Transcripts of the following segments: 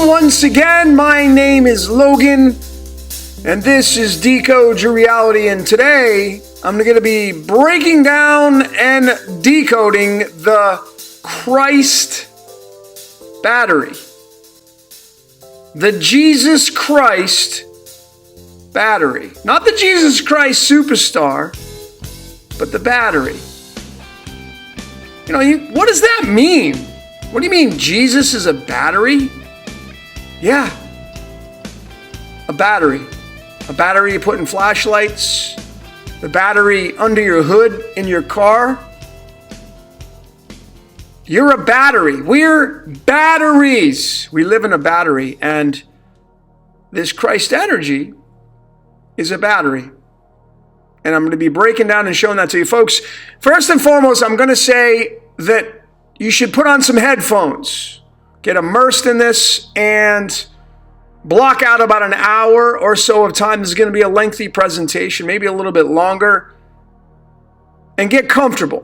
Welcome once again. My name is Logan, and this is Decode Your Reality. And today, I'm going to be breaking down and decoding the Christ battery. The Jesus Christ battery. Not the Jesus Christ superstar, but the battery. What does that mean? What do you mean Jesus is a battery? Yeah, a battery. A battery you put in flashlights. The battery under your hood in your car. You're a battery. We're batteries. We live in a battery, and this Christ energy is a battery. And I'm going to be breaking down and showing that to you folks. First and foremost, I'm going to say that you should put on some headphones. Get immersed in this and block out about an hour or so of time. This is going to be a lengthy presentation, maybe a little bit longer. And get comfortable.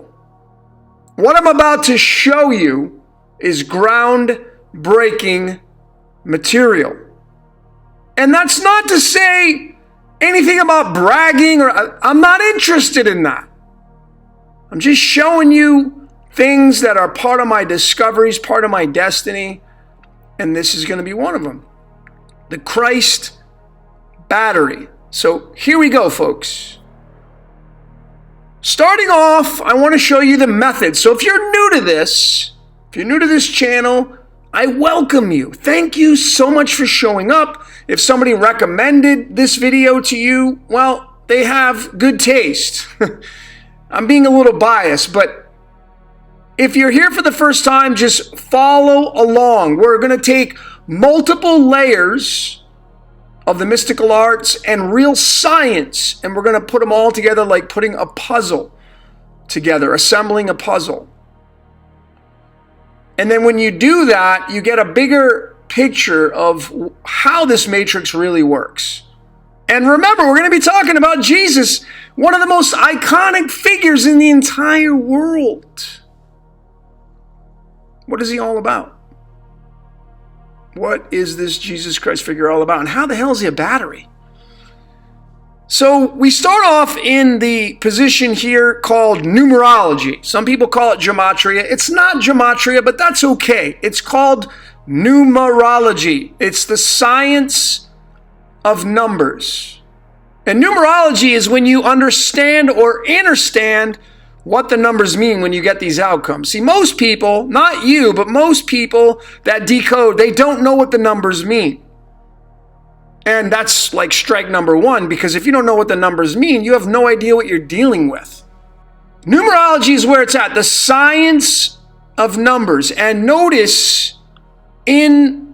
What I'm about to show you is groundbreaking material. And that's not to say anything about bragging, or I'm not interested in that. I'm just showing you things that are part of my discoveries, part of my destiny, and this is going to be one of them. The Christ battery. So here we go, folks. Starting off, I want to show you the method. So if you're new to this, channel, I welcome you. Thank you so much for showing up. If somebody recommended this video to you, well, they have good taste. I'm being a little biased, but if you're here for the first time, just follow along. We're going to take multiple layers of the mystical arts and real science, and we're going to put them all together like putting a puzzle together, assembling a puzzle. And then when you do that, you get a bigger picture of how this matrix really works. And remember, we're going to be talking about Jesus, one of the most iconic figures in the entire world. What is he all about? What is this Jesus Christ figure all about? And how the hell is he a battery? So we start off in the position here called numerology. Some people call it gematria. It's not gematria, but that's okay. It's called numerology. It's the science of numbers. And numerology is when you understand or understand what the numbers mean when you get these outcomes. See, most people, not you, but most people that decode, they don't know what the numbers mean. And that's like strike number one, because if you don't know what the numbers mean, you have no idea what you're dealing with. Numerology is where it's at, the science of numbers. And notice in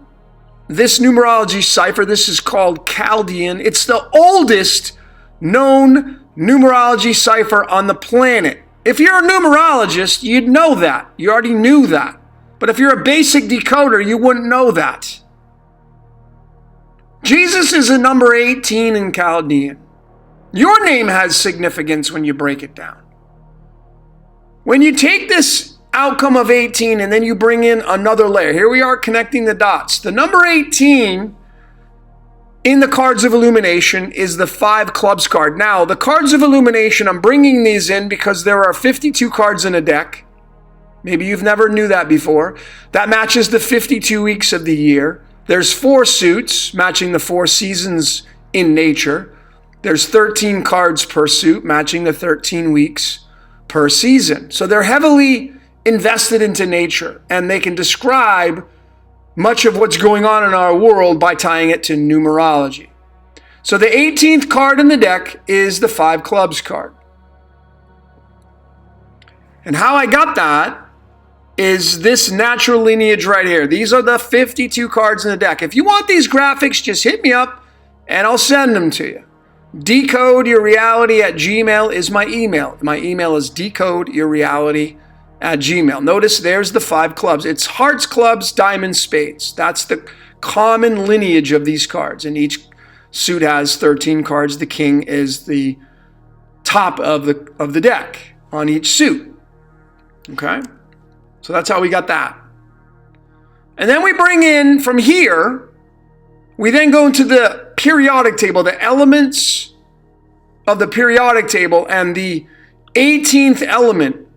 this numerology cipher, this is called Chaldean. It's the oldest known numerology cipher on the planet. If you're a numerologist, you'd know that. You already knew that. But if you're a basic decoder, you wouldn't know that. Jesus is a number 18 in Chaldean. Your name has significance when you break it down. When you take this outcome of 18 and then you bring in another layer, here we are connecting the dots. The number 18 in the cards of illumination is the 5 clubs card. Now, the cards of illumination, I'm bringing these in because there are 52 cards in a deck. Maybe you've never knew that before. That matches the 52 weeks of the year. There's 4 suits matching the 4 seasons in nature. There's 13 cards per suit matching the 13 weeks per season. So they're heavily invested into nature, and they can describe much of what's going on in our world by tying it to numerology. So the 18th card in the deck is the 5 clubs card. And how I got that is this natural lineage right here. These are the 52 cards in the deck. If you want these graphics, just hit me up and I'll send them to you. decodeyourreality@gmail is my email. My email is decodeyourreality@gmail. Notice there's the 5 clubs. It's hearts, clubs, diamonds, spades. That's the common lineage of these cards. And each suit has 13 cards. The king is the top of the deck on each suit. Okay? So that's how we got that. And then we bring in from here, we then go into the periodic table, the elements of the periodic table, and the 18th element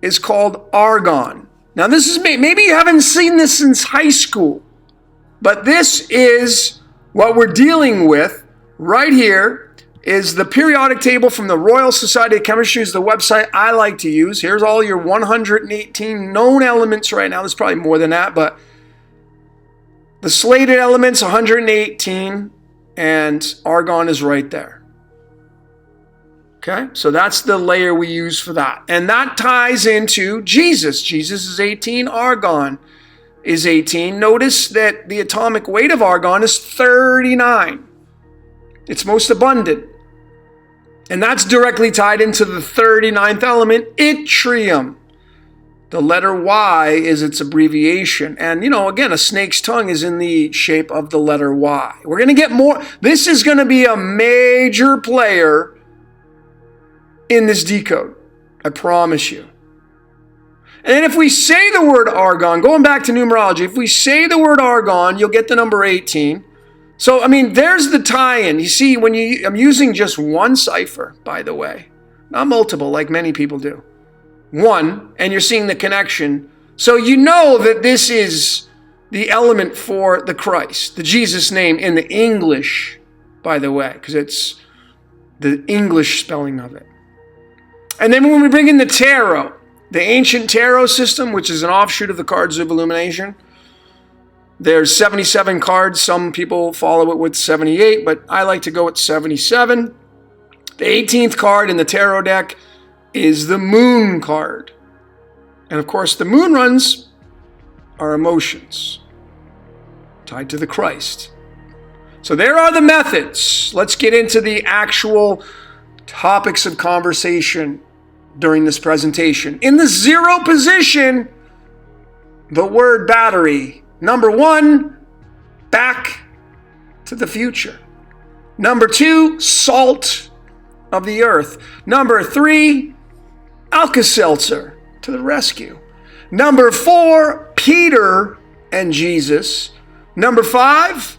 is called argon. Now this is, maybe you haven't seen this since high school, but this is what we're dealing with right here is the periodic table from the Royal Society of Chemistry, is the website I like to use. Here's all your 118 known elements right now. There's probably more than that, but the slated elements, 118, and argon is right there. Okay, so that's the layer we use for that. And that ties into Jesus. Jesus is 18, argon is 18. Notice that the atomic weight of argon is 39. It's most abundant. And that's directly tied into the 39th element, yttrium. The letter Y is its abbreviation. And, again, a snake's tongue is in the shape of the letter Y. We're going to get more. This is going to be a major player in this decode. I promise you. And then if we say the word argon, going back to numerology, if we say the word argon, you'll get the number 18. So, there's the tie-in. You see, I'm using just one cipher, by the way, not multiple like many people do. One, and you're seeing the connection. So you know that this is the element for the Christ, the Jesus name in the English, by the way, because it's the English spelling of it. And then when we bring in the tarot, the ancient tarot system, which is an offshoot of the cards of illumination, there's 77 cards. Some people follow it with 78, but I like to go with 77. The 18th card in the tarot deck is the moon card. And of course, the moon runs our emotions tied to the Christ. So there are the methods. Let's get into the actual topics of conversation during this presentation. In the 0 position, the word battery. Number 1, back to the future. Number 2, salt of the earth. Number 3, Alka-Seltzer to the rescue. Number 4, Peter and Jesus. Number 5,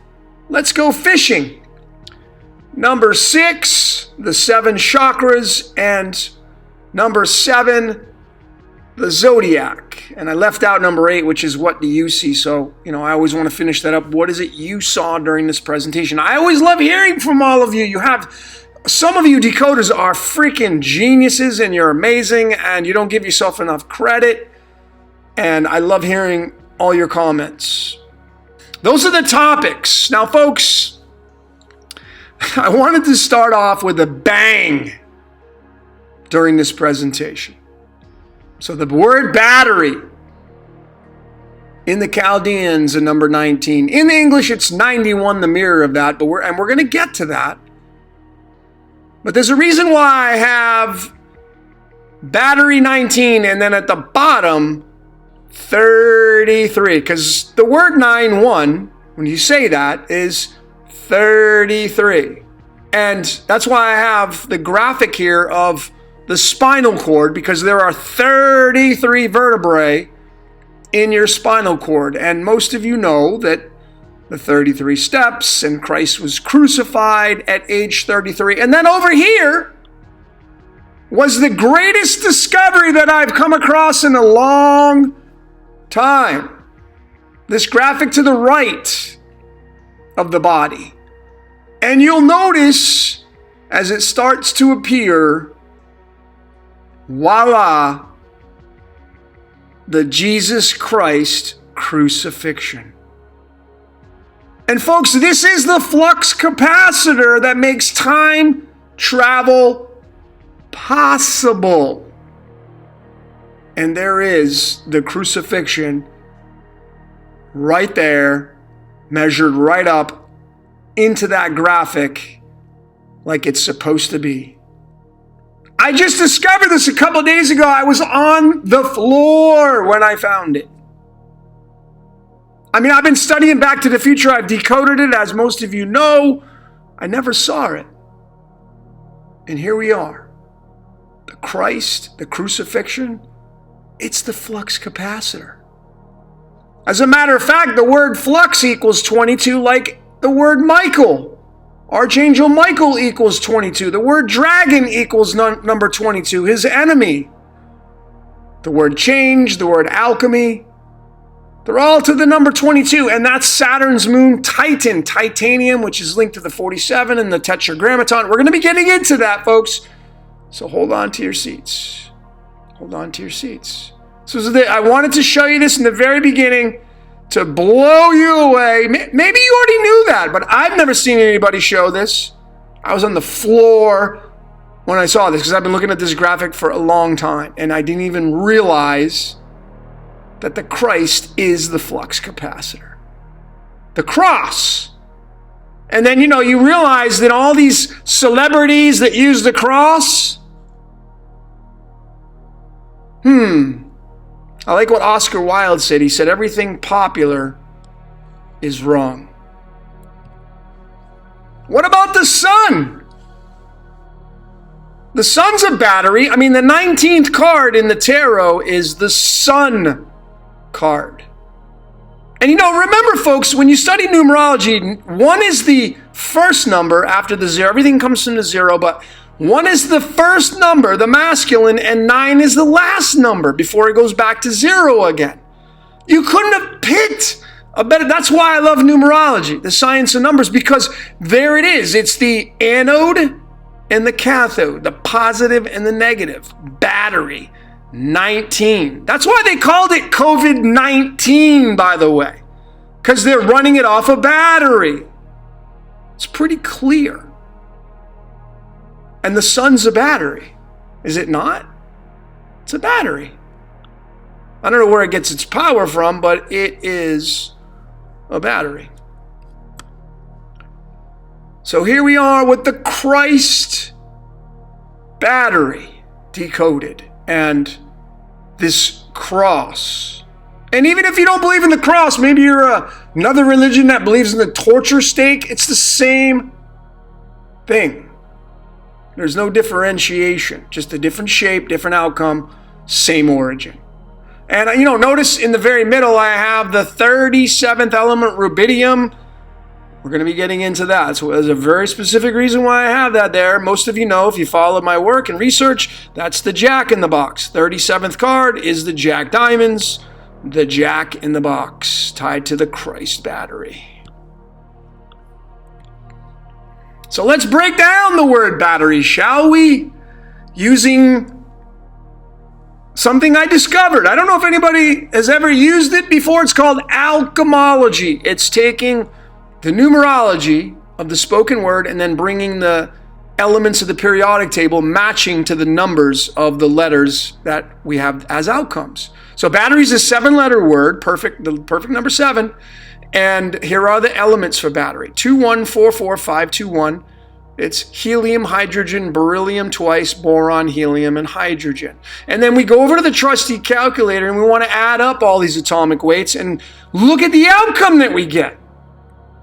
let's go fishing. Number 6, the 7 chakras. And number 7, the zodiac. And I left out number 8, which is what do you see? So, I always want to finish that up. What is it you saw during this presentation? I always love hearing from all of you. Some of you decoders are freaking geniuses and you're amazing and you don't give yourself enough credit. And I love hearing all your comments. Those are the topics. Now, folks, I wanted to start off with a bang during this presentation. So the word battery in the Chaldeans, a number 19. In the English, it's 91, the mirror of that. But we're going to get to that. But there's a reason why I have battery 19 and then at the bottom 33. Because the word 91, when you say that, is 33. And that's why I have the graphic here of the spinal cord, because there are 33 vertebrae in your spinal cord. And most of you know that the 33 steps, and Christ was crucified at age 33. And then over here was the greatest discovery that I've come across in a long time. This graphic to the right of the body. And you'll notice as it starts to appear, voila, the Jesus Christ crucifixion. And folks, this is the flux capacitor that makes time travel possible. And there is the crucifixion right there, measured right up into that graphic like it's supposed to be. I just discovered this a couple of days ago. I was on the floor when I found it. I've been studying Back to the Future. I've decoded it, as most of you know. I never saw it. And here we are. The Christ, the crucifixion, it's the flux capacitor. As a matter of fact, the word flux equals 22, like the word Michael. Archangel Michael equals 22. The word dragon equals number 22, his enemy. The word change, the word alchemy, they're all to the number 22, and that's Saturn's moon Titan, titanium, which is linked to the 47 and the tetragrammaton. We're going to be getting into that, folks. So hold on to your seats. Hold on to your seats. I wanted to show you this in the very beginning to blow you away. Maybe you already knew that, but I've never seen anybody show this. I was on the floor when I saw this because I've been looking at this graphic for a long time, and I didn't even realize that the Christ is the flux capacitor. The cross. And then, you realize that all these celebrities that use the cross, I like what Oscar Wilde said. He said, everything popular is wrong. What about the sun? The sun's a battery. The 19th card in the tarot is the sun card. And remember, folks, when you study numerology, 1 is the first number after the 0. Everything comes from the 0, but 1 is the first number, the masculine, and 9 is the last number before it goes back to 0 again. You couldn't have picked a better. That's why I love numerology, the science of numbers, because there it is. It's the anode and the cathode, the positive and the negative, battery. 19. That's why they called it COVID-19, by the way, because they're running it off a battery. It's pretty clear. And the sun's a battery, is it not? It's a battery. I don't know where it gets its power from, but it is a battery. So here we are with the Christ battery decoded and this cross. And even if you don't believe in the cross, maybe you're another religion that believes in the torture stake, it's the same thing. There's no differentiation, just a different shape, different outcome, same origin. And notice in the very middle I have the 37th element, rubidium. We're going to be getting into that. So there's a very specific reason why I have that there. Most of you know, if you follow my work and research, that's the Jack in the box. 37th card is the Jack Diamonds, the Jack in the box, tied to the Christ battery. So let's break down the word battery, shall we? Using something I discovered. I don't know if anybody has ever used it before. It's called alchemology. It's taking the numerology of the spoken word and then bringing the elements of the periodic table matching to the numbers of the letters that we have as outcomes. So battery is a 7-letter word, the perfect number 7. And here are the elements for battery. 2144521. It's helium, hydrogen, beryllium twice, boron, helium, and hydrogen. And then we go over to the trusty calculator and we want to add up all these atomic weights and look at the outcome that we get.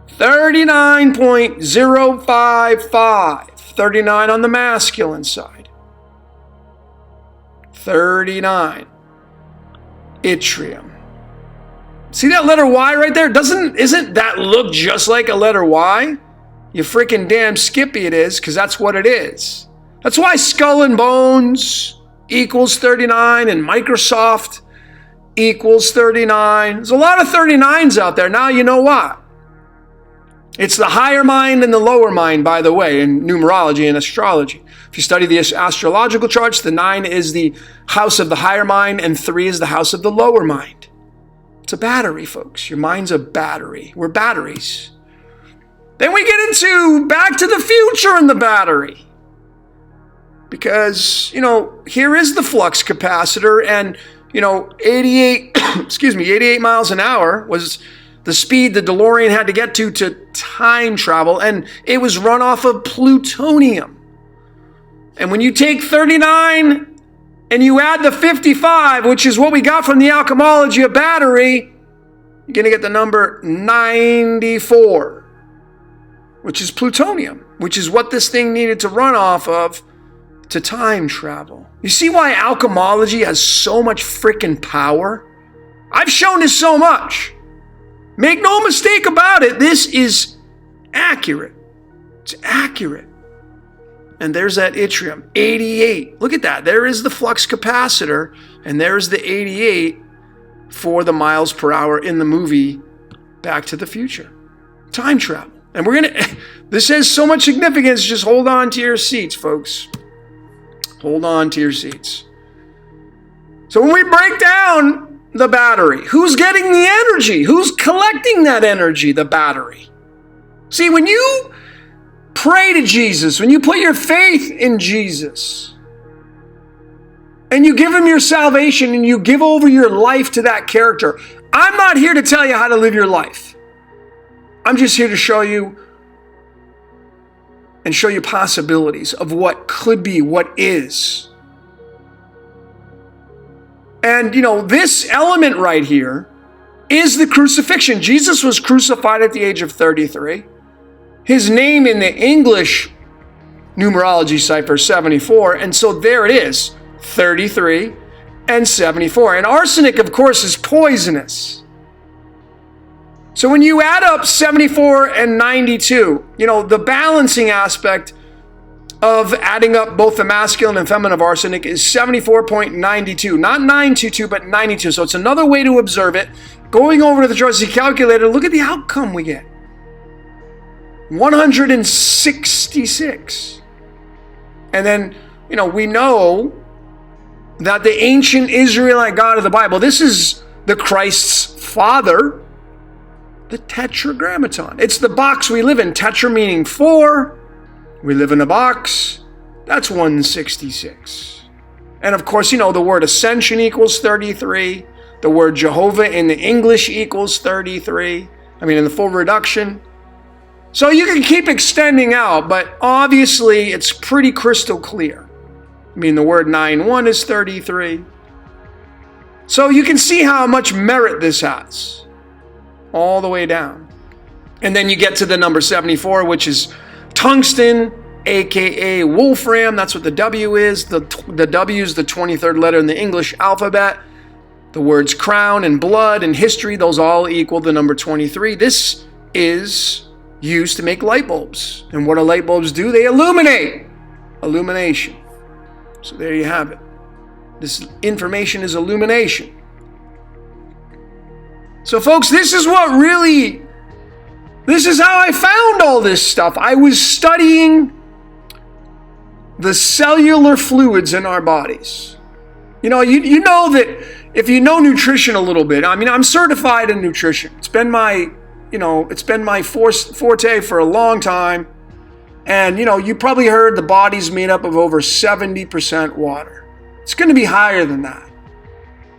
39.055. 39 on the masculine side. 39. Yttrium. See that letter Y right there? Isn't that look just like a letter Y? You freaking damn skippy it is, because that's what it is. That's why Skull and Bones equals 39 and Microsoft equals 39. There's a lot of 39s out there. Now you know what? It's the higher mind and the lower mind, by the way, in numerology and astrology. If you study the astrological charts, the 9 is the house of the higher mind and 3 is the house of the lower mind. It's a battery, folks. Your mind's a battery. We're batteries. Then we get into Back to the Future in the battery. Because, here is the flux capacitor and, 88 miles an hour was the speed the DeLorean had to get to time travel, and it was run off of plutonium. And when you take 39 and you add the 55, which is what we got from the alchemology of battery, you're going to get the number 94, which is plutonium, which is what this thing needed to run off of to time travel. You see why alchemology has so much freaking power? I've shown this so much. Make no mistake about it, this is accurate. It's accurate. And there's that yttrium, 88. Look at that. There is the flux capacitor, and there's the 88 for the miles per hour in the movie Back to the Future. Time travel. And this has so much significance, just hold on to your seats, folks. Hold on to your seats. So when we break down the battery, who's getting the energy? Who's collecting that energy? The battery. See, when you pray to Jesus, when you put your faith in Jesus, and you give him your salvation and you give over your life to that character, I'm not here to tell you how to live your life. I'm just here to show you and show you possibilities of what could be, what is. And, this element right here is the crucifixion. Jesus was crucified at the age of 33. His name in the English numerology cipher is 74, and so there it is, 33 and 74. And arsenic, of course, is poisonous. So when you add up 74 and 92, the balancing aspect of adding up both the masculine and feminine of arsenic is 74.92. Not 922, but 92. So it's another way to observe it. Going over to the Joyce calculator, look at the outcome we get. 166. And then, we know that the ancient Israelite God of the Bible, this is the Christ's father, the Tetragrammaton. It's the box we live in. Tetra meaning 4. We live in a box. That's 166. And of course, the word ascension equals 33. The word Jehovah in the English equals 33. In the full reduction. So you can keep extending out, but obviously it's pretty crystal clear. The word 9-1 is 33. So you can see how much merit this has. All the way down. And then you get to the number 74, which is tungsten, aka wolfram. That's what the W is. The W is the 23rd letter in the English alphabet. The words crown and blood and history, those all equal the number 23. This is used to make light bulbs. And what do light bulbs do? They illuminate. Illumination. So there you have it. This information is illumination. So folks, this is how I found all this stuff. I was studying the cellular fluids in our bodies. You know that if you know nutrition a little bit, I'm certified in nutrition. It's been my forte for a long time. And, you probably heard the body's made up of over 70% water. It's going to be higher than that.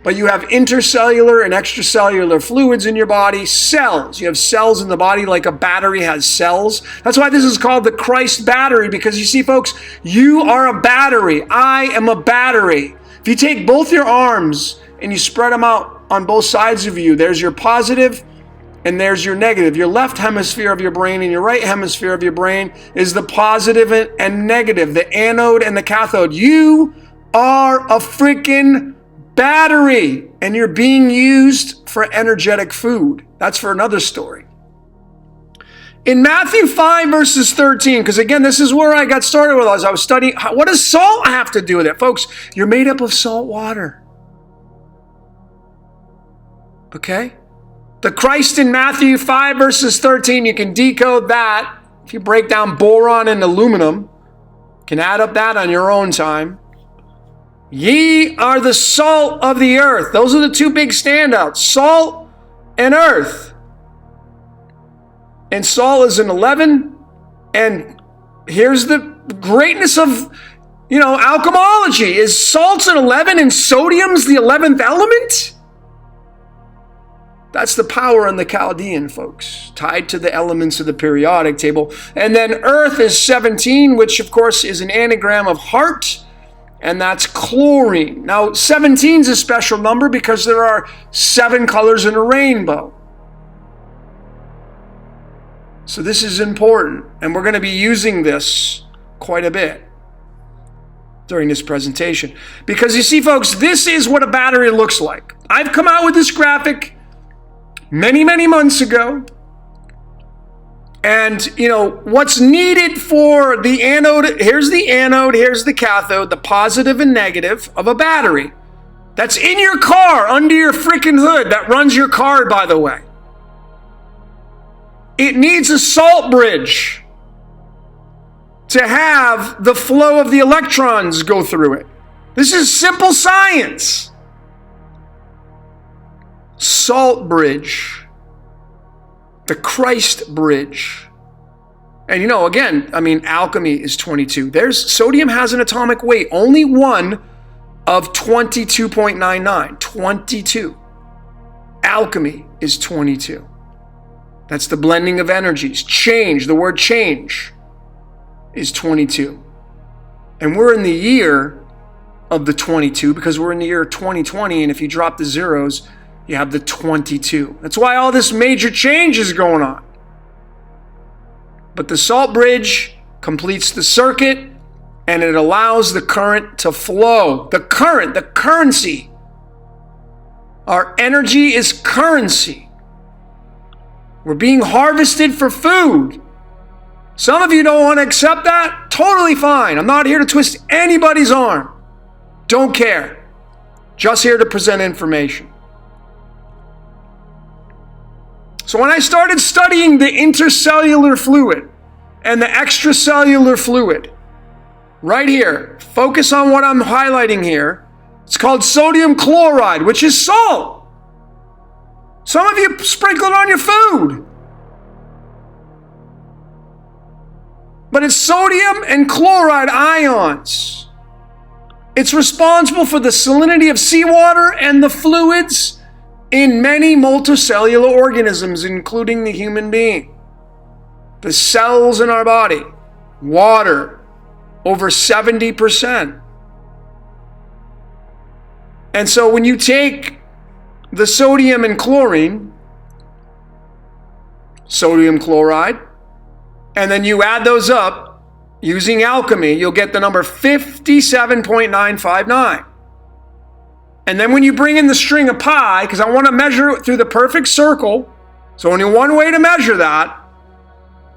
But you have intercellular and extracellular fluids in your body, cells. You have cells in the body like a battery has cells. That's why this is called the Christ battery, because you see, folks, you are a battery. I am a battery. If you take both your arms and you spread them out on both sides of you, there's your positive and there's your negative. Your left hemisphere of your brain and your right hemisphere of your brain is the positive and negative, the anode and the cathode. You are a freaking battery, and you're being used for energetic food. That's for another story. In Matthew 5 verses 13, because again, this is where I got started with as I was studying, what does salt have to do with it? Folks, you're made up of salt water. Okay? The Christ in Matthew 5 verses 13, you can decode that. If you break down boron and aluminum, you can add up that on your own time. Ye are the salt of the earth. Those are the two big standouts, salt and earth. And salt is an 11. And here's the greatness of, alchemology. Is salt's an 11 and sodium's the 11th element? That's the power in the Chaldean, folks, tied to the elements of the periodic table. And then earth is 17, which of course is an anagram of heart. And that's chlorine. Now, 17 is a special number because there are 7 colors in a rainbow. So this is important, and we're going to be using this quite a bit. during this presentation. Because you see, folks, this is what a battery looks like. I've come out with this graphic many, many months ago. And, what's needed for the anode, here's the cathode, the positive and negative of a battery. That's in your car, under your freaking hood, that runs your car, by the way. It needs a salt bridge to have the flow of the electrons go through it. This is simple science. Salt bridge. The Christ bridge. And again, alchemy is 22. Sodium has an atomic weight, only one of 22.99. 22. Alchemy is 22. That's the blending of energies. Change, the word change, is 22. And we're in the year of the 22 because we're in the year 2020, and if you drop the zeros, you have the 22. That's why all this major change is going on. But the salt bridge completes the circuit, and it allows the current to flow. The current, the currency. Our energy is currency. We're being harvested for food. Some of you don't want to accept that. Totally fine. I'm not here to twist anybody's arm. Don't care. Just here to present information. So when I started studying the intercellular fluid and the extracellular fluid, right here, focus on what I'm highlighting here. It's called sodium chloride, which is salt. Some of you sprinkle it on your food. But it's sodium and chloride ions. It's responsible for the salinity of seawater and the fluids in many multicellular organisms, including the human being. The cells in our body, water, over 70%. And so when you take the sodium and chlorine, sodium chloride, and then you add those up using alchemy, you'll get the number 57.959. And then when you bring in the string of pi, because I want to measure it through the perfect circle, so only one way to measure that,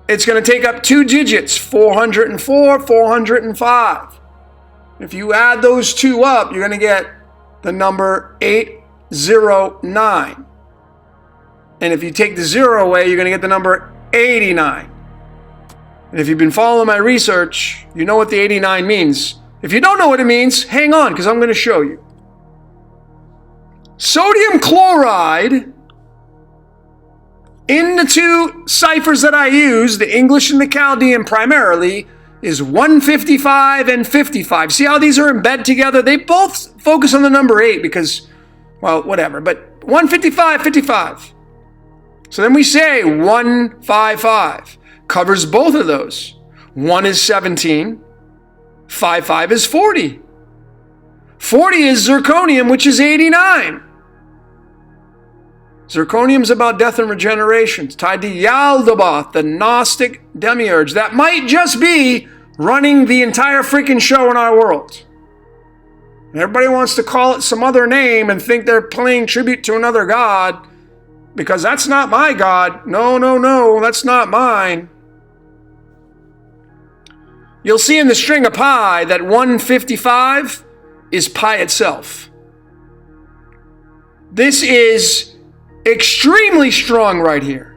it's going to take up 2 digits, 404, 405. If you add those two up, you're going to get the number 809. And if you take the 0 away, you're going to get the number 89. And if you've been following my research, you know what the 89 means. If you don't know what it means, hang on, because I'm going to show you. Sodium chloride, in the two ciphers that I use, the English and the Chaldean primarily, is 155 and 55. See how these are in bed together? They both focus on the number 8 because, well, whatever. But 155, 55. So then we say 155. Covers both of those. 1 is 17. 55 is 40. 40 is zirconium, which is 89. Zirconium's about death and regeneration. It's tied to Yaldabaoth, the Gnostic demiurge. That might just be running the entire freaking show in our world. And everybody wants to call it some other name and think they're paying tribute to another god because that's not my god. No, that's not mine. You'll see in the string of pi that 155 is pi itself. This is extremely strong right here.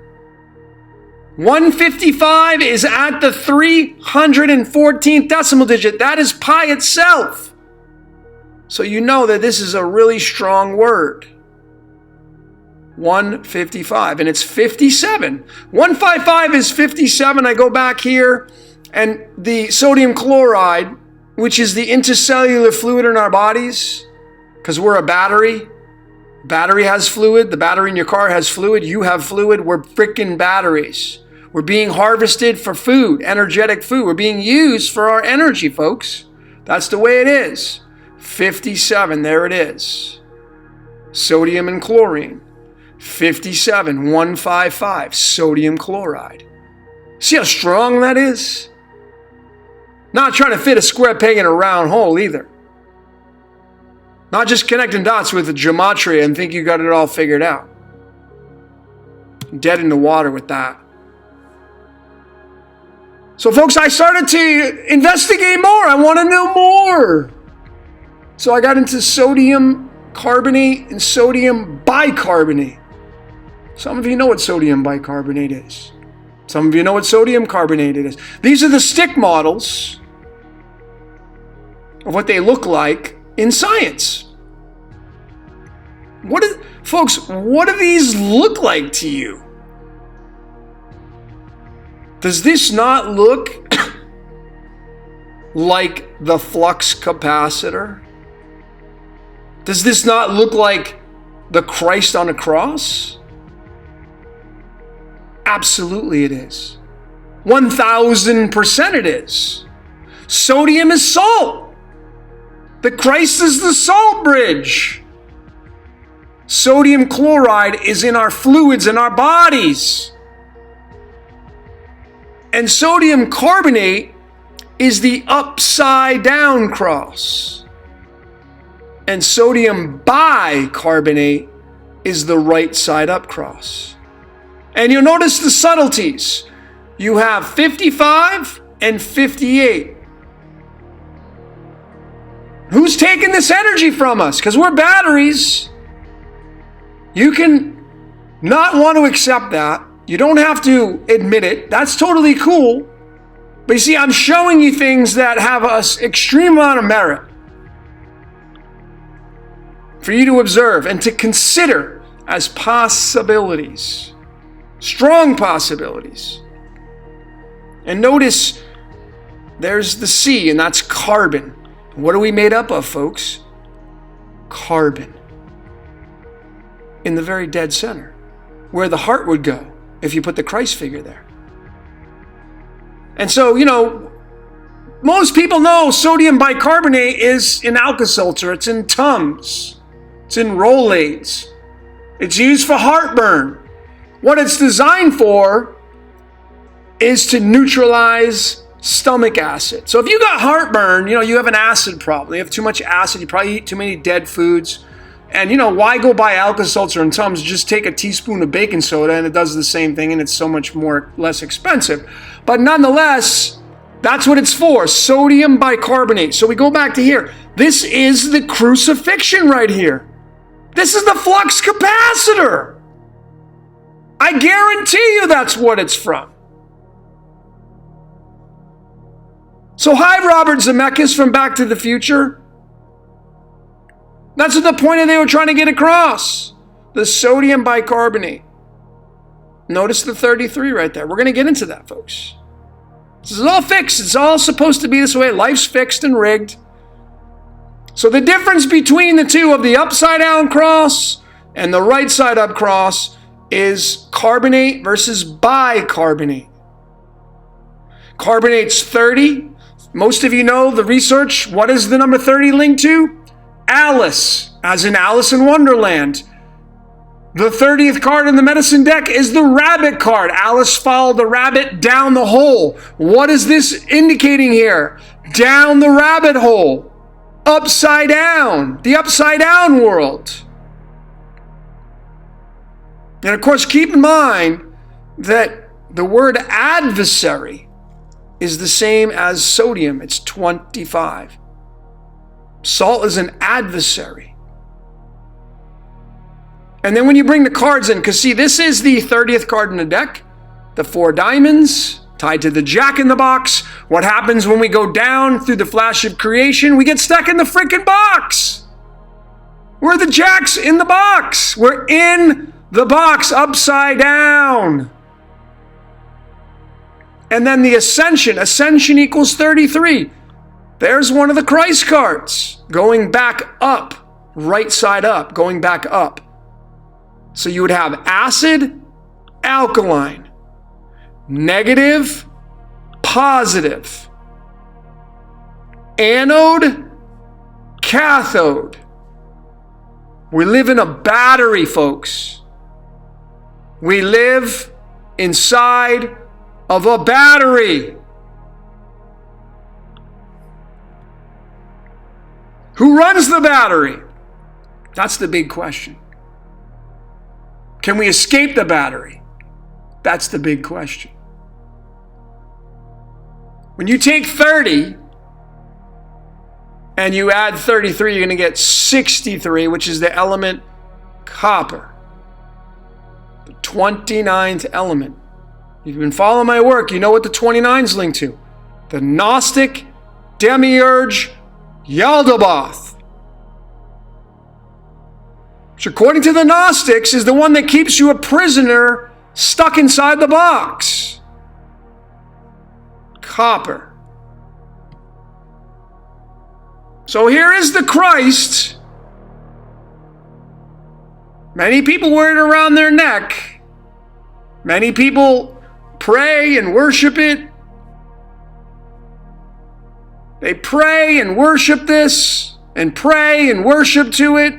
155 is at the 314th decimal digit. That is pi itself. So you know that this is a really strong word. 155, and it's 57. 155 is 57. I go back here, and the sodium chloride, which is the intercellular fluid in our bodies, because we're a battery. Battery has fluid. The battery in your car has fluid. You have fluid. We're freaking batteries. We're being harvested for food, energetic food. We're being used for our energy, folks. That's the way it is. 57, there it is. Sodium and chlorine. 57, 155, sodium chloride. See how strong that is? Not trying to fit a square peg in a round hole either. Not just connecting dots with the gematria and think you got it all figured out. Dead in the water with that. So folks, I started to investigate more. I want to know more. So I got into sodium carbonate and sodium bicarbonate. Some of you know what sodium bicarbonate is. Some of you know what sodium carbonate is. These are the stick models of what they look like in science. Folks, what do these look like to you? Does this not look like the flux capacitor? Does this not look like the Christ on a cross? Absolutely it is. 1000% it is. Sodium is salt. The Christ is the salt bridge. Sodium chloride is in our fluids in our bodies. And sodium carbonate is the upside down cross. And sodium bicarbonate is the right side up cross. And you'll notice the subtleties. You have 55 and 58. Who's taking this energy from us? Because we're batteries. You can not want to accept that. You don't have to admit it. That's totally cool. But you see, I'm showing you things that have an extreme amount of merit for you to observe and to consider as possibilities. Strong possibilities. And notice there's the C, and that's carbon. What are we made up of, folks? Carbon. In the very dead center, where the heart would go if you put the Christ figure there. And so, most people know sodium bicarbonate is in Alka-Seltzer. It's in Tums. It's in Rolaids. It's used for heartburn. What it's designed for is to neutralize stomach acid. So if you got heartburn, you have an acid problem. You have too much acid. You probably eat too many dead foods. And why go buy Alka-Seltzer and Tums? Just take a teaspoon of baking soda and it does the same thing, and it's so much less expensive. But nonetheless, that's what it's for, sodium bicarbonate. So we go back to here. This is the crucifixion right here. This is the flux capacitor. I guarantee you that's what it's from. So hi, Robert Zemeckis from Back to the Future. That's what the point they were trying to get across. The sodium bicarbonate. Notice the 33 right there. We're going to get into that, folks. This is all fixed. It's all supposed to be this way. Life's fixed and rigged. So the difference between the two of the upside down cross and the right side up cross is carbonate versus bicarbonate. Carbonate's 30. Most of you know the research. What is the number 30 linked to? Alice, as in Alice in Wonderland. The 30th card in the medicine deck is the rabbit card. Alice followed the rabbit down the hole. What is this indicating here? Down the rabbit hole. Upside down. The upside down world. And of course, keep in mind that the word adversary is the same as sodium. It's 25. Salt is an adversary. And then when you bring the cards in, because see, this is the 30th card in the deck, the 4 diamonds tied to the jack in the box. What happens when we go down through the flash of creation? We get stuck in the freaking box. We're the jacks in the box. We're in the box upside down. And then the ascension. Ascension equals 33. There's one of the Christ cards. Going back up. Right side up. Going back up. So you would have acid, alkaline, negative, positive, anode, cathode. We live in a battery, folks. We live inside of a battery. Who runs the battery? That's the big question. Can we escape the battery? That's the big question. When you take 30 and you add 33, you're going to get 63, which is the element copper. The 29th element. If you've been following my work, you know what the 29 is linked to. The Gnostic demiurge Yaldabaoth, which according to the Gnostics is the one that keeps you a prisoner stuck inside the box. Copper. So here is the Christ. Many people wear it around their neck. Many people pray and worship it. They pray and worship this, and pray and worship to it,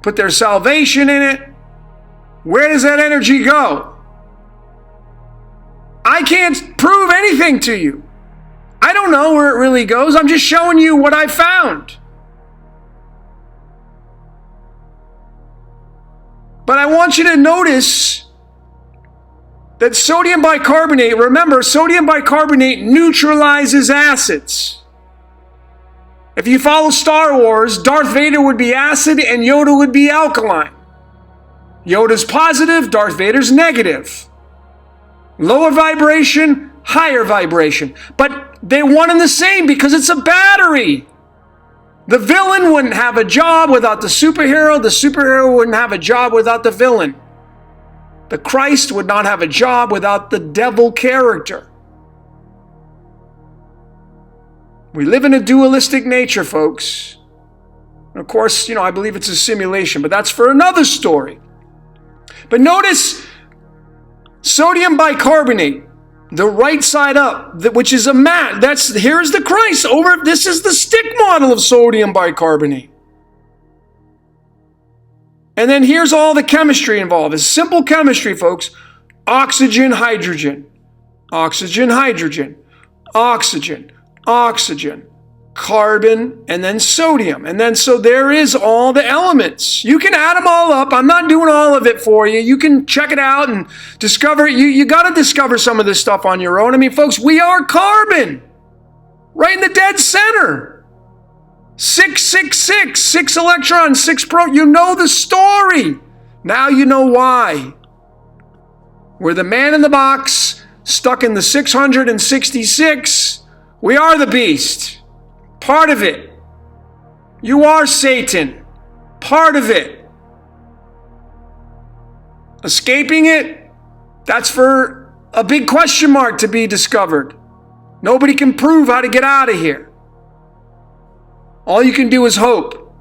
put their salvation in it. Where does that energy go? I can't prove anything to you. I don't know where it really goes. I'm just showing you what I found. But I want you to notice that sodium bicarbonate, remember, sodium bicarbonate neutralizes acids. If you follow Star Wars, Darth Vader would be acid and Yoda would be alkaline. Yoda's positive, Darth Vader's negative. Lower vibration, higher vibration. But they're one and the same because it's a battery. The villain wouldn't have a job without the superhero wouldn't have a job without the villain. The Christ would not have a job without the devil character. We live in a dualistic nature, folks. And of course, I believe it's a simulation, but that's for another story. But notice sodium bicarbonate, the right side up, which is a mat. Here's the Christ over. This is the stick model of sodium bicarbonate. And then here's all the chemistry involved. It's simple chemistry, folks. Oxygen, hydrogen, oxygen, hydrogen, oxygen, oxygen, carbon, and then sodium. And then so there is all the elements. You can add them all up. I'm not doing all of it for you. You can check it out and discover it. You got to discover some of this stuff on your own. I mean, folks, we are carbon. Right in the dead center. 666, 6 electrons, 6 protons. You know the story. Now you know why. We're the man in the box, stuck in the 666. We are the beast. Part of it. You are Satan. Part of it. Escaping it, that's for a big question mark to be discovered. Nobody can prove how to get out of here. All you can do is hope.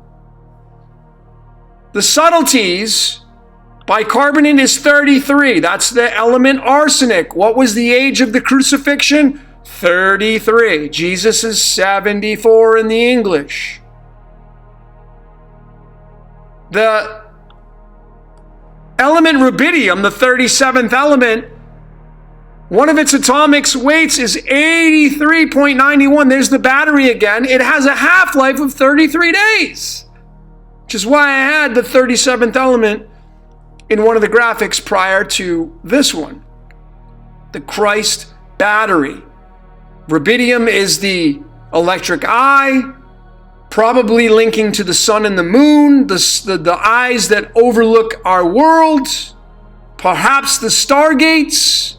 The subtleties, bicarbonate is 33. That's the element arsenic. What was the age of the crucifixion? 33. Jesus is 74 in the English. The element rubidium, the 37th element, one of its atomic weights is 83.91. There's the battery again. It has a half-life of 33 days, which is why I had the 37th element in one of the graphics prior to this one. The Christ battery. Rubidium is the electric eye, probably linking to the sun and the moon, the eyes that overlook our world, perhaps the stargates.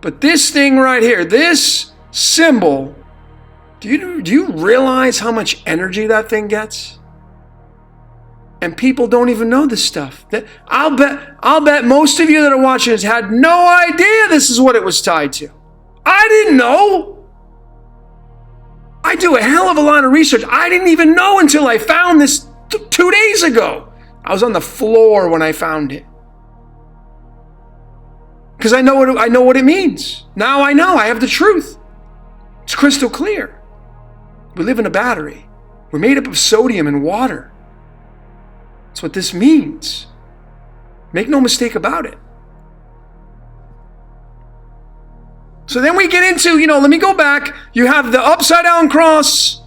But this thing right here, this symbol, do you realize how much energy that thing gets? And people don't even know this stuff. I'll bet most of you that are watching this had no idea this is what it was tied to. I didn't know. I do a hell of a lot of research. I didn't even know until I found this 2 days ago. I was on the floor when I found it. Because I know what it means. Now I know. I have the truth. It's crystal clear. We live in a battery. We're made up of sodium and water. That's what this means. Make no mistake about it. So then we get into, let me go back. You have the upside down cross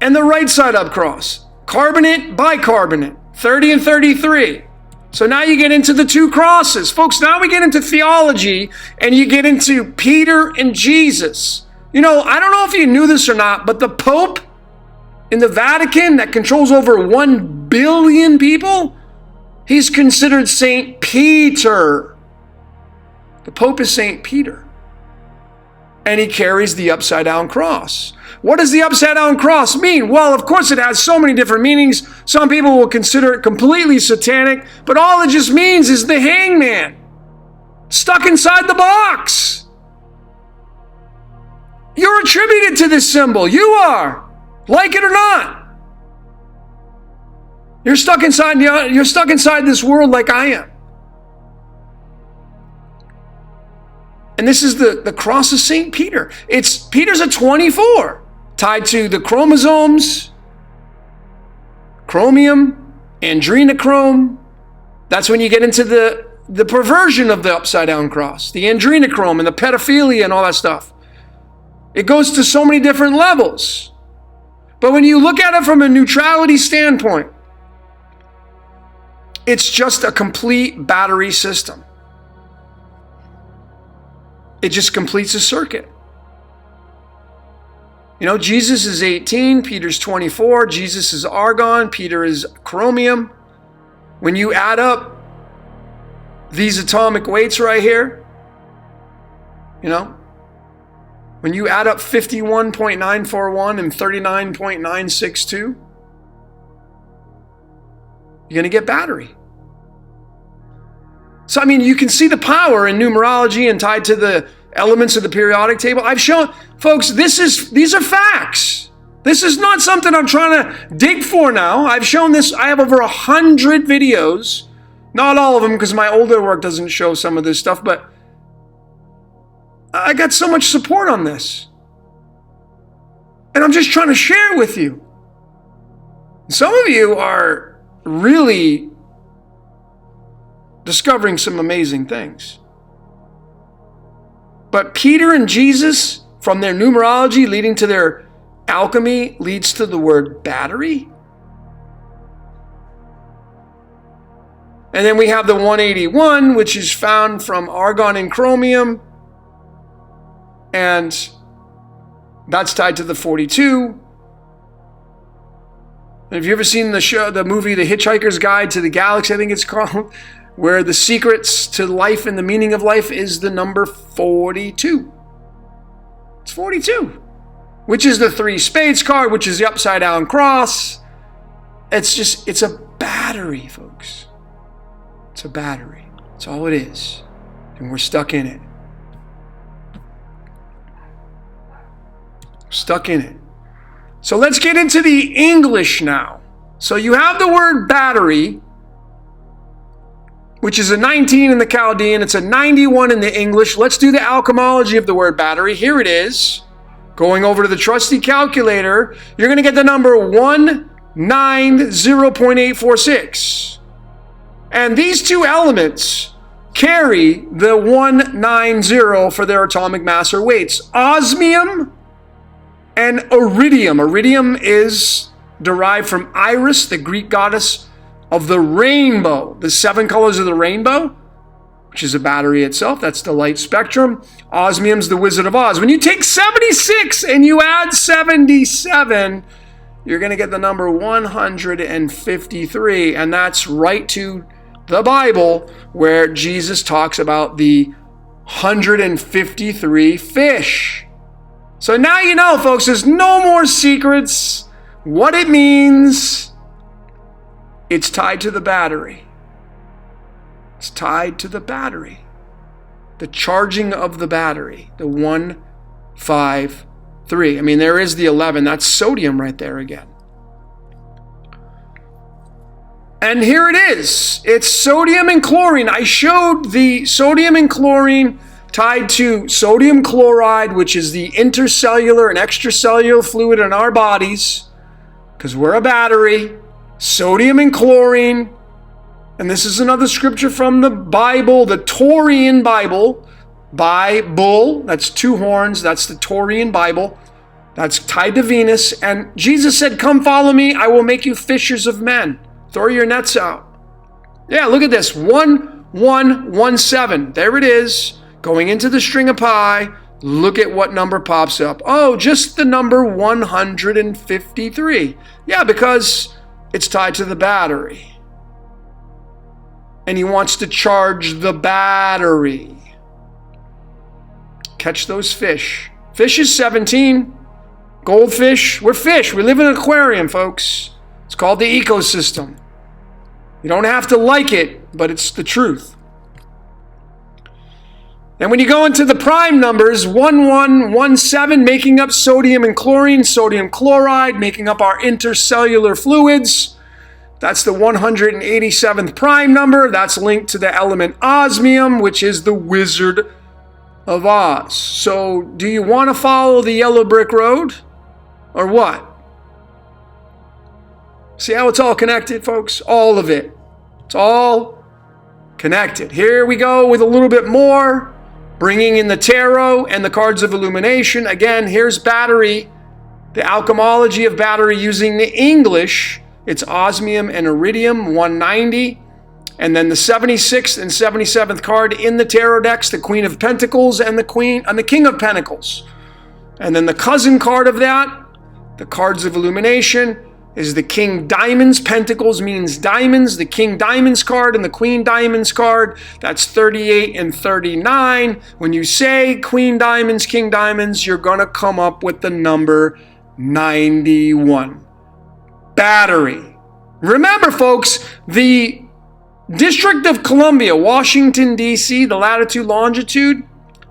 and the right side up cross. Carbonate, bicarbonate, 30 and 33. So now you get into the two crosses. Folks, now we get into theology and you get into Peter and Jesus. You know, I don't know if you knew this or not, but the Pope in the Vatican that controls over 1 billion people, he's considered Saint Peter. The Pope is Saint Peter. And he carries the upside down cross. What does the upside down cross mean? Well, of course, it has so many different meanings. Some people will consider it completely satanic, but all it just means is the hangman stuck inside the box. You're attributed to this symbol. You are, like it or not. You're stuck inside this world like I am. And this is the cross of St. Peter. Peter's a 24, tied to the chromosomes, chromium, adrenochrome. That's when you get into the perversion of the upside down cross, the adrenochrome and the pedophilia and all that stuff. It goes to so many different levels. But when you look at it from a neutrality standpoint, it's just a complete battery system. It just completes a circuit. You know, Jesus is 18, Peter's 24, Jesus is argon, Peter is chromium. When you add up these atomic weights right here, you know, when you add up 51.941 and 39.962, you're going to get battery. So, I mean, you can see the power in numerology and tied to the elements of the periodic table. I've shown, folks, these are facts. This is not something I'm trying to dig for now. I've shown this. I have over 100 videos. Not all of them, because my older work doesn't show some of this stuff, but I got so much support on this. And I'm just trying to share with you. Some of you are really discovering some amazing things. But Peter and Jesus, from their numerology leading to their alchemy, leads to the word battery. And then we have the 181, which is found from argon and chromium. And that's tied to the 42. And have you ever seen the movie The Hitchhiker's Guide to the Galaxy, I think it's called, where the secrets to life and the meaning of life is the number 42. It's 42, which is the 3 spades card, which is the upside down cross. It's a battery, folks. It's a battery. That's all it is. And we're stuck in it. Stuck in it. So let's get into the English now. So you have the word battery, which is a 19 in the Chaldean. It's a 91 in the English. Let's do the alchemology of the word battery. Here it is. Going over to the trusty calculator, you're going to get the number 190.846. And these two elements carry the 190 for their atomic mass or weights. Osmium and iridium. Iridium is derived from Iris, the Greek goddess of the rainbow, the 7 colors of the rainbow, which is a battery itself. That's the light spectrum. Osmium's the Wizard of Oz. When you take 76 and you add 77, you're going to get the number 153. And that's right to the Bible, where Jesus talks about the 153 fish. So now you know, folks, there's no more secrets. What it means, it's tied to the battery. It's tied to the battery. The charging of the battery, the 153. I mean, there is the 11. That's sodium right there again. And here it is. It's sodium and chlorine. I showed the sodium and chlorine tied to sodium chloride, which is the intercellular and extracellular fluid in our bodies, because we're a battery. Sodium and chlorine. And this is another scripture from the Bible, the Taurian Bible. Bible, that's 2 horns. That's the Taurian Bible. That's tied to Venus. And Jesus said, come follow me. I will make you fishers of men. Throw your nets out. Yeah, look at this. 1117. There it is. Going into the string of pi. Look at what number pops up. Oh, just the number 153. Yeah, because it's tied to the battery. And he wants to charge the battery. Catch those fish. Fish is 17. Goldfish, we're fish. We live in an aquarium, folks. It's called the ecosystem. You don't have to like it, but it's the truth. And when you go into the prime numbers, 1117, making up sodium and chlorine, sodium chloride, making up our intercellular fluids. That's the 187th prime number. That's linked to the element osmium, which is the Wizard of Oz. So do you want to follow the yellow brick road or what? See how it's all connected, folks? All of it. It's all connected. Here we go with a little bit more, bringing in the tarot and the cards of illumination. Again, here's battery, the alchemology of battery using the English. It's osmium and iridium, 190. And then the 76th and 77th card in the tarot decks, the Queen of Pentacles and the King of Pentacles. And then the cousin card of that, the cards of illumination, is the King Diamonds. Pentacles means diamonds. The King Diamonds card and the Queen Diamonds card, that's 38 and 39. When you say Queen Diamonds, King Diamonds, you're going to come up with the number 91. Battery. Remember, folks, the District of Columbia, Washington, D.C., the latitude, longitude,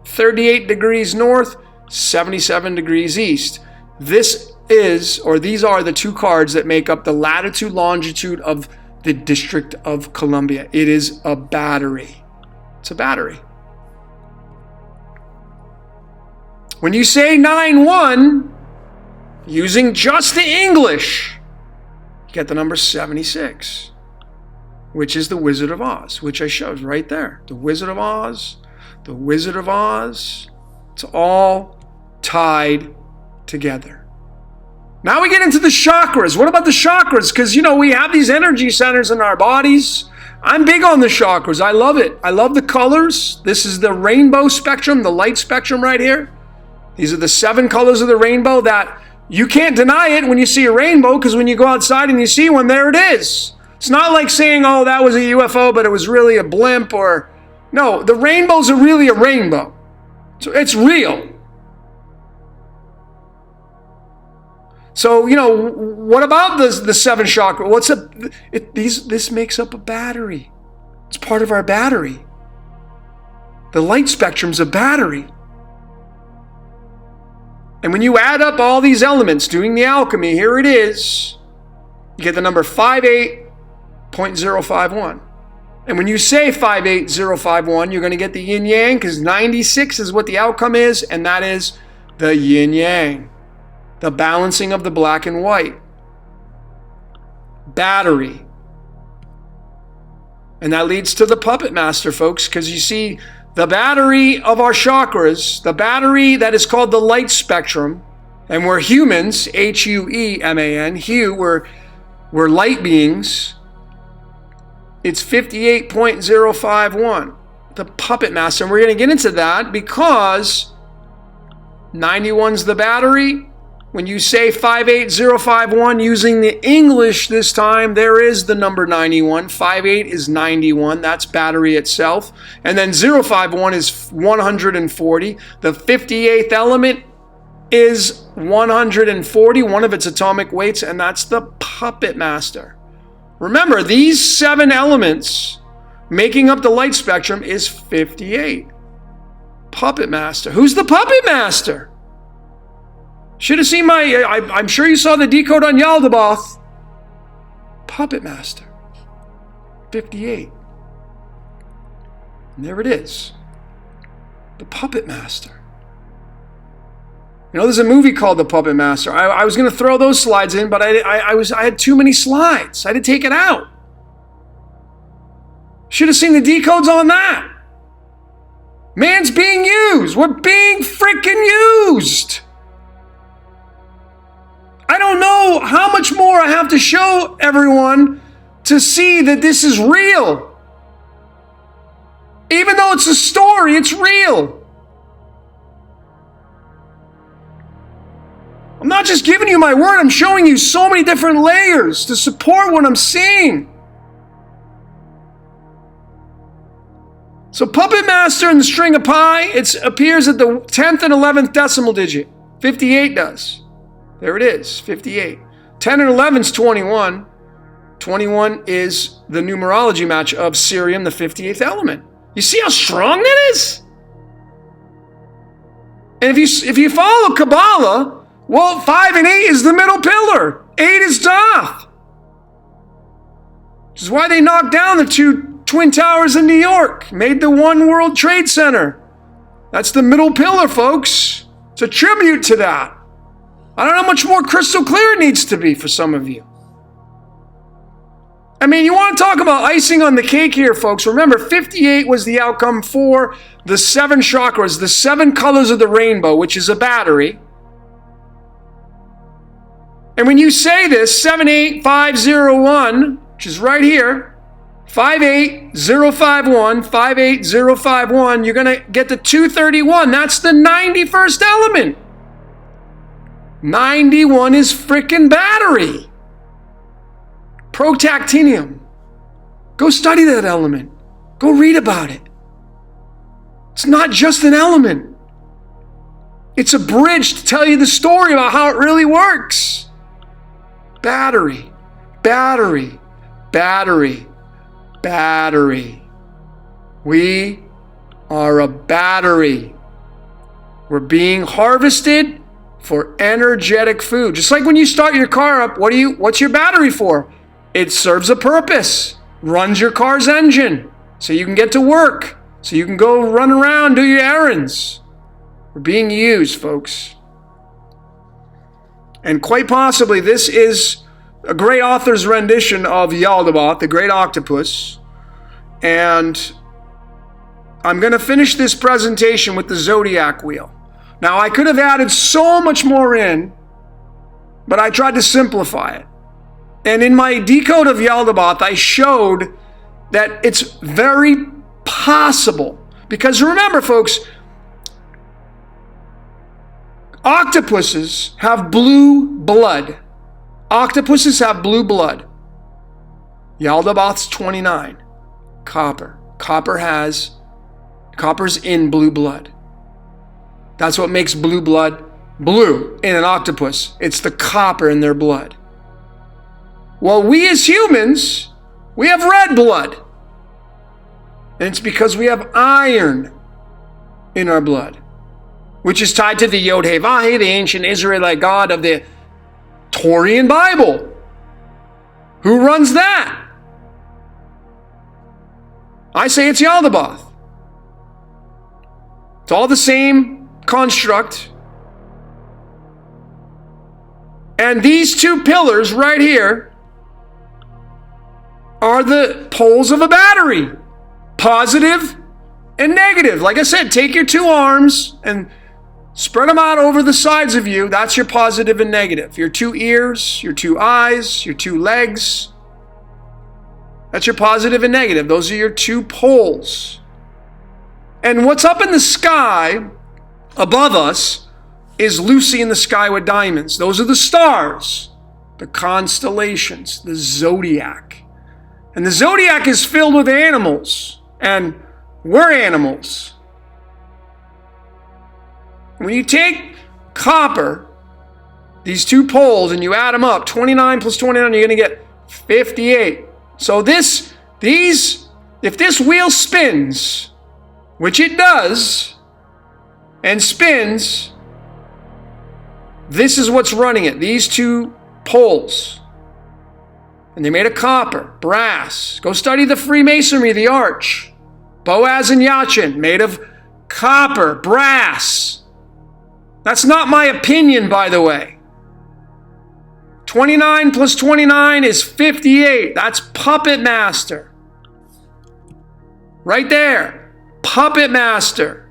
38 degrees north, 77 degrees east. These are the two cards that make up the latitude, longitude of the District of Columbia. It is a battery. It's a battery. When you say 9-1, using just the English, you get the number 76. Which is the Wizard of Oz, which I showed right there. The Wizard of Oz, the Wizard of Oz. It's all tied together. Now we get into the chakras. What about the chakras? Because, we have these energy centers in our bodies. I'm big on the chakras. I love it. I love the colors. This is the rainbow spectrum, the light spectrum right here. These are the 7 colors of the rainbow that you can't deny it when you see a rainbow, because when you go outside and you see one, there it is. It's not like saying, oh, that was a UFO, but it was really a blimp or... No, the rainbows are really a rainbow. So it's real. So, what about the 7 chakra? This makes up a battery. It's part of our battery. The light spectrum's a battery. And when you add up all these elements, doing the alchemy, here it is, you get the number 58.051. And when you say 58051, you're going to get the yin yang, because 96 is what the outcome is, and that is the yin yang. The balancing of the black and white. Battery. And that leads to the puppet master, folks, because you see, the battery of our chakras, the battery that is called the light spectrum, and we're humans, H-U-E-M-A-N, we're light beings. It's 58.051, the puppet master. And we're going to get into that because 91's the battery. When you say 58051 using the English this time, there is the number 91. 58 is 91. That's battery itself. And then 051 is 140. The 58th element is 140, one of its atomic weights, and that's the puppet master. Remember, these 7 elements making up the light spectrum is 58. Puppet master. Who's the puppet master? Should have seen I'm sure you saw the decode on Yaldabaoth. Puppet master. 58. And there it is. The puppet master. There's a movie called The Puppet Master. I was going to throw those slides in, but I had too many slides. I had to take it out. Should have seen the decodes on that. Man's being used. We're being freaking used. I don't know how much more I have to show everyone to see that this is real. Even though it's a story, it's real. I'm not just giving you my word, I'm showing you so many different layers to support what I'm seeing. So Puppet Master and the String of Pi, it appears at the 10th and 11th decimal digit. 58 does. There it is, 58. 10 and 11 is 21. 21 is the numerology match of Cerium, the 58th element. You see how strong that is? And if you follow Kabbalah, well, 5 and 8 is the middle pillar. 8 is Thoth. Which is why they knocked down the 2 Twin Towers in New York, made the One World Trade Center. That's the middle pillar, folks. It's a tribute to that. I don't know how much more crystal clear it needs to be for some of you. I mean, you want to talk about icing on the cake here, folks. Remember, 58 was the outcome for the 7 chakras, the 7 colors of the rainbow, which is a battery. And when you say this, 78501, which is right here, 58051, 58051, you're going to get the 231. That's the 91st element. 91 is frickin' battery. Protactinium. Go study that element. Go read about it. It's not just an element. It's a bridge to tell you the story about how it really works. Battery, battery, battery, battery. We are a battery. We're being harvested for energetic food. Just like when you start your car up, what's your battery for? It serves a purpose. Runs your car's engine so you can get to work, so you can go run around, do your errands. We're being used, folks. And quite possibly this is a great author's rendition of Yaldabaoth, the great octopus. And I'm going to finish this presentation with the zodiac wheel. Now, I could have added so much more in, but I tried to simplify it. And in my decode of Yaldabaoth, I showed that it's very possible. Because remember, folks, octopuses have blue blood. Octopuses have blue blood. Yaldabaoth's 29. Copper. Copper's in blue blood. That's what makes blue blood blue in an octopus. It's the copper in their blood. Well, we as humans, we have red blood. And it's because we have iron in our blood, which is tied to the Yod-Heh-Vah-Heh, the ancient Israelite god of the Taurian Bible. Who runs that? I say it's Yaldabaoth. It's all the same construct. And these 2 pillars right here are the poles of a battery. Positive and negative. Like I said, take your 2 arms and spread them out over the sides of you. That's your positive and negative. Your 2 ears, your 2 eyes, your 2 legs. That's your positive and negative. Those are your 2 poles. And what's up in the sky above us is Lucy in the Sky with Diamonds. Those are the stars, the constellations, the zodiac. And the zodiac is filled with animals, and we're animals. When you take copper, these 2 poles, and you add them up, 29 plus 29, you're going to get 58. So if this wheel spins, which it does, and spins, this is what's running it, these 2 poles. And they're made of copper, brass. Go study the Freemasonry, the arch. Boaz and Jachin, made of copper, brass. That's not my opinion, by the way. 29 plus 29 is 58. That's Puppet Master. Right there. Puppet Master.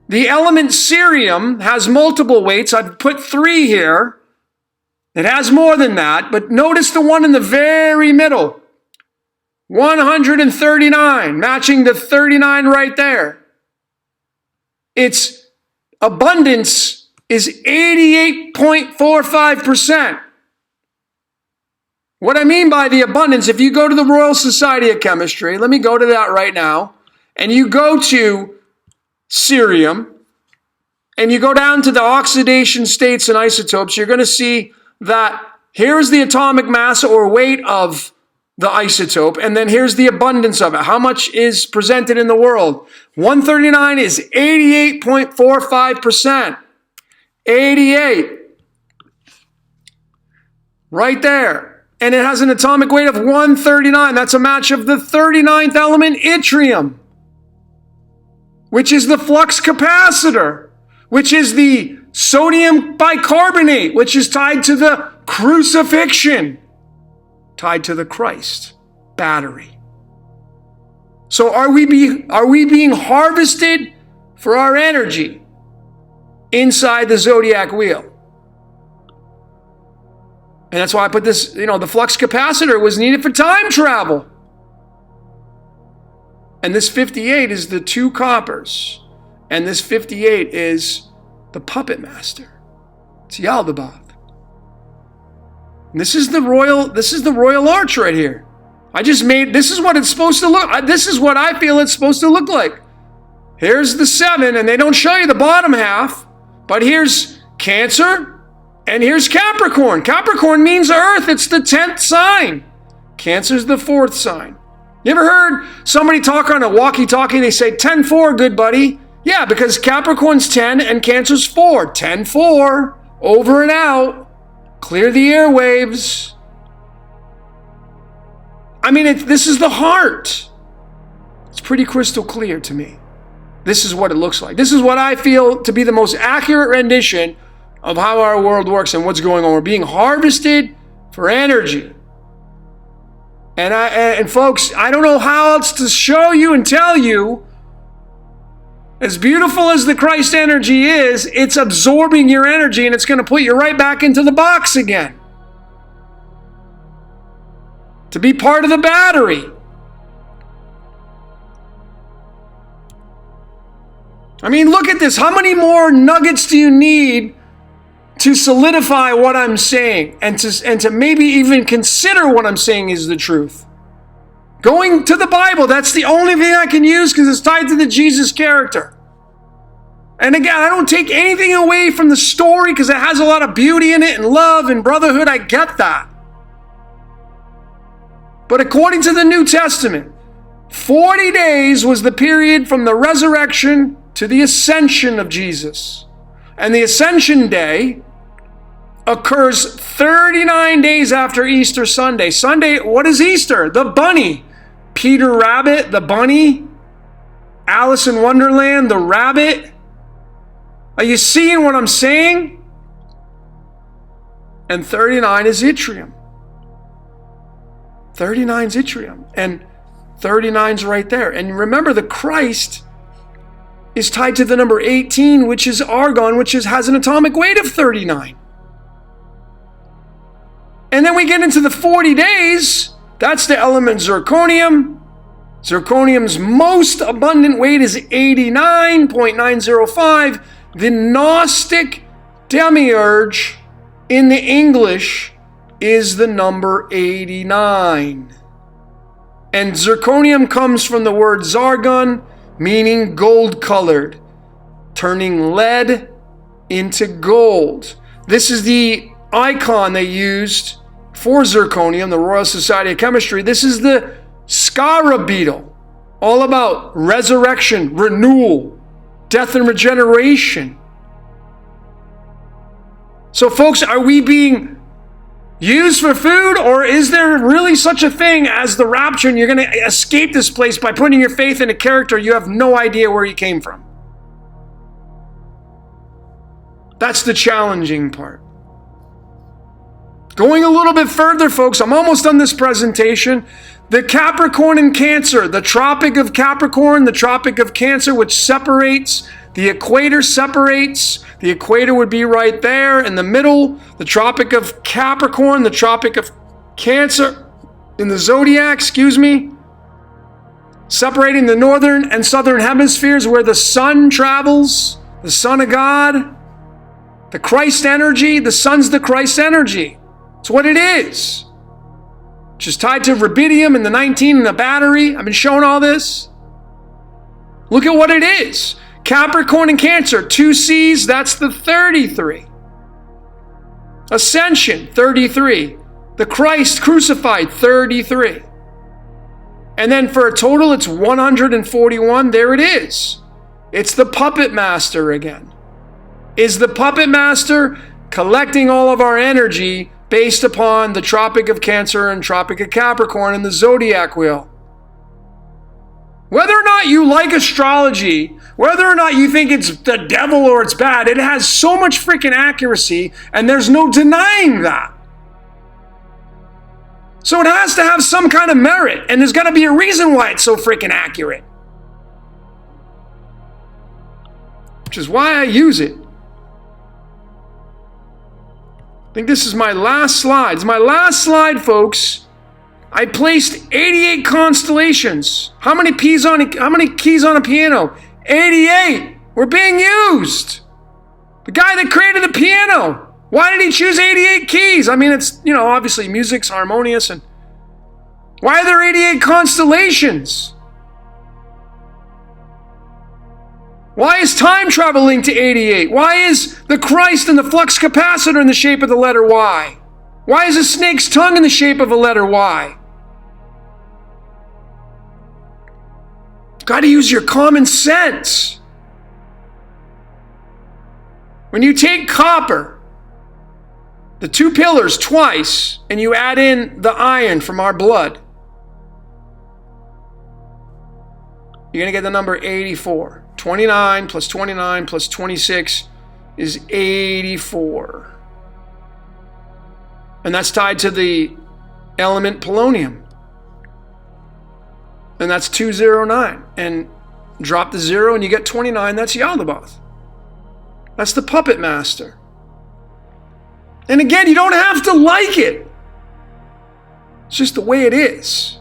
The element cerium has multiple weights. I've put 3 here. It has more than that, but notice the one in the very middle. 139, matching the 39 right there. Its abundance is 88.45%. What I mean by the abundance, if you go to the Royal Society of Chemistry, let me go to that right now, and you go to cerium, and you go down to the oxidation states and isotopes, you're going to see that here's the atomic mass or weight of the isotope, and then here's the abundance of it. How much is presented in the world? 139 is 88.45%. 88. Right there. And it has an atomic weight of 139. That's a match of the 39th element, yttrium, which is the flux capacitor, which is the sodium bicarbonate, which is tied to the crucifixion, tied to the Christ battery. So are we being harvested for our energy inside the zodiac wheel? And that's why I put this, the flux capacitor was needed for time travel. And this 58 is the 2 coppers. And this 58 is the puppet master. It's Yaldabaoth. And this is the royal arch right here. This is what it's supposed to look. This is what I feel it's supposed to look like. Here's the 7, and they don't show you the bottom half, but here's Cancer, and here's Capricorn. Capricorn means Earth. It's the 10th sign. Cancer's the 4th sign. You ever heard somebody talk on a walkie-talkie? They say 10-4, good buddy. Yeah, because Capricorn's 10 and Cancer's 4. 10-4, over and out. Clear the airwaves. I mean, this is the heart. It's pretty crystal clear to me. This is what it looks like. This is what I feel to be the most accurate rendition of how our world works and what's going on. We're being harvested for energy. And folks, I don't know how else to show you and tell you, as beautiful as the Christ energy is, it's absorbing your energy and it's going to put you right back into the box again. To be part of the battery. I mean, look at this. How many more nuggets do you need to solidify what I'm saying and to maybe even consider what I'm saying is the truth? Going to the Bible, that's the only thing I can use because it's tied to the Jesus character. And again, I don't take anything away from the story because it has a lot of beauty in it and love and brotherhood. I get that. But according to the New Testament, 40 days was the period from the resurrection to the ascension of Jesus. And the ascension day occurs 39 days after Easter Sunday. Sunday, what is Easter? The bunny. Peter Rabbit, the bunny. Alice in Wonderland, the rabbit. Are you seeing what I'm saying? And 39 is yttrium. 39 is yttrium. And 39 is right there. And remember, the Christ is tied to the number 18, which is argon, which has an atomic weight of 39. And then we get into the 40 days. That's the element zirconium. Zirconium's most abundant weight is 89.905. The Gnostic demiurge in the English is the number 89. And zirconium comes from the word zargon, meaning gold-colored, turning lead into gold. This is the icon they used for zirconium, the Royal Society of Chemistry. This is the scarab beetle, all about resurrection, renewal, death and regeneration. So folks, are we being used for food, or is there really such a thing as the rapture and you're going to escape this place by putting your faith in a character you have no idea where he came from? That's the challenging part. Going a little bit further, folks, I'm almost done this presentation. The Capricorn and Cancer, the Tropic of Capricorn, the Tropic of Cancer, which separates The equator separates. The equator would be right there in the middle. The Tropic of Capricorn, the Tropic of Cancer, in the zodiac, separating the northern and southern hemispheres where the sun travels, the Son of God, the Christ energy. The sun's the Christ energy. It's what it is. Which is tied to rubidium and the 19 in the battery. I've been showing all this. Look at what it is. Capricorn and Cancer, 2 C's, that's the 33. Ascension, 33. The Christ crucified, 33. And then for a total, it's 141. There it is. It's the puppet master again. Is the puppet master collecting all of our energy based upon the Tropic of Cancer and Tropic of Capricorn and the zodiac wheel? Whether or not you like astrology, whether or not you think it's the devil or it's bad, it has so much freaking accuracy, and there's no denying that. So it has to have some kind of merit, and there's got to be a reason why it's so freaking accurate. Which is why I use it. I think this is my last slide. It's my last slide, folks. I placed 88 constellations. How many keys on a piano? 88. We're being used. The guy that created the piano. Why did he choose 88 keys? I mean, it's, obviously music's harmonious. And why are there 88 constellations? Why is time travel linked to 88? Why is the Christ and the flux capacitor in the shape of the letter Y? Why is a snake's tongue in the shape of a letter Y? Got to use your common sense. When you take copper, the 2 pillars twice, and you add in the iron from our blood, you're going to get the number 84. 29 plus 29 plus 26 is 84. And that's tied to the element polonium. And that's 209. And drop the 0 and you get 29. That's Yaldabaoth. That's the puppet master. And again, you don't have to like it. It's just the way it is.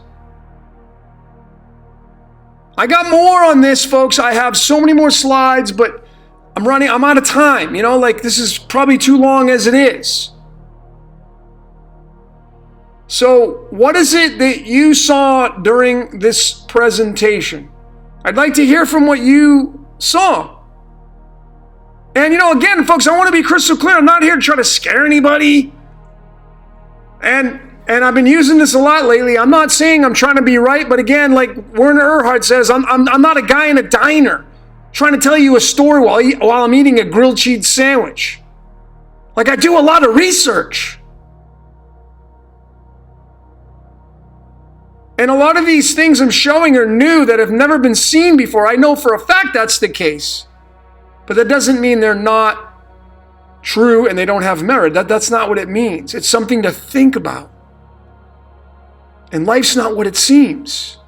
I got more on this, folks. I have so many more slides, but I'm out of time. This is probably too long as it is. So, what is it that you saw during this presentation? I'd like to hear from what you saw. And again, folks, I want to be crystal clear. I'm not here to try to scare anybody. And I've been using this a lot lately. I'm not saying I'm trying to be right, but again, like Werner Erhard says, I'm not a guy in a diner trying to tell you a story while I'm eating a grilled cheese sandwich. Like, I do a lot of research. And a lot of these things I'm showing are new that have never been seen before. I know for a fact that's the case. But that doesn't mean they're not true and they don't have merit. That's not what it means. It's something to think about. And life's not what it seems.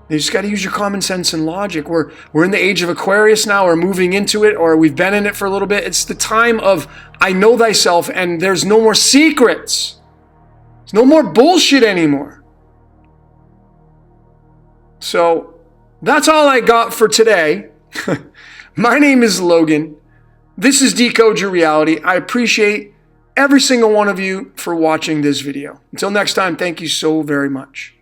You just got to use your common sense and logic. We're in the age of Aquarius now. We're moving into it, or we've been in it for a little bit. It's the time of I know thyself, and there's no more secrets. There's no more bullshit anymore. So that's all I got for today. My name is Logan. This is Decode Your Reality. I appreciate every single one of you for watching this video. Until next time, thank you so very much.